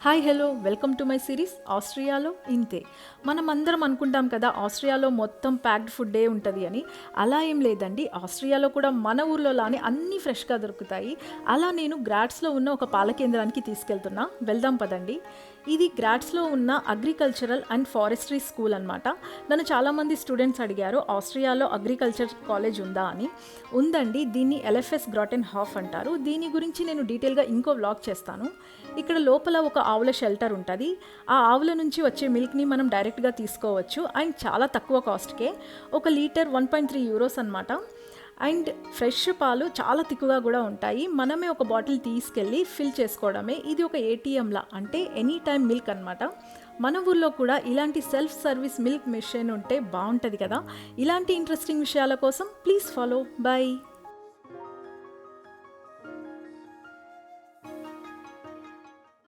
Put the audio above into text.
Hi hello welcome to my series ఆస్ట్రియాలో ఇంతే. మనం అందరం అనుకుంటాం కదా ఆస్ట్రియాలో మొత్తం ప్యాక్డ్ ఫుడ్డే ఉంటుంది అని. అలా ఏం లేదండి, ఆస్ట్రియాలో కూడా మన ఊర్లో లానే అన్నీ ఫ్రెష్గా దొరుకుతాయి. అలా నేను గ్రాట్స్లో ఉన్న ఒక పాల కేంద్రానికి తీసుకెళ్తున్నా, వెళ్దాం పదండి. ఇది గ్రాట్స్లో ఉన్న అగ్రికల్చరల్ అండ్ ఫారెస్ట్రీ స్కూల్ అనమాట. నన్ను చాలామంది స్టూడెంట్స్ అడిగారు ఆస్ట్రియాలో అగ్రికల్చర్ కాలేజ్ ఉందా అని. ఉందండి, దీన్ని ఎల్ఎఫ్ఎస్ గ్రాటెన్ హాఫ్ అంటారు. దీని గురించి నేను డీటెయిల్గా ఇంకో వ్లాగ్ చేస్తాను. ఇక్కడ లోపల ఒక ఆవుల షెల్టర్ ఉంటుంది. ఆ ఆవుల నుంచి వచ్చే మిల్క్ని మనం డైరెక్ట్గా తీసుకోవచ్చు అండ్ చాలా తక్కువ కాస్ట్కే. ఒక లీటర్ 1.3 యూరోస్ అనమాట. అండ్ ఫ్రెష్ పాలు చాలా తిక్కుగా కూడా ఉంటాయి. మనమే ఒక బాటిల్ తీసుకెళ్ళి ఫిల్ చేసుకోవడమే. ఇది ఒక ఏటీఎంలా, అంటే ఎనీ టైం మిల్క్ అనమాట. మన ఊర్లో కూడా ఇలాంటి సెల్ఫ్ సర్వీస్ మిల్క్ మెషిన్ ఉంటే బాగుంటుంది కదా. ఇలాంటి ఇంట్రెస్టింగ్ విషయాల కోసం ప్లీజ్ ఫాలో. బై.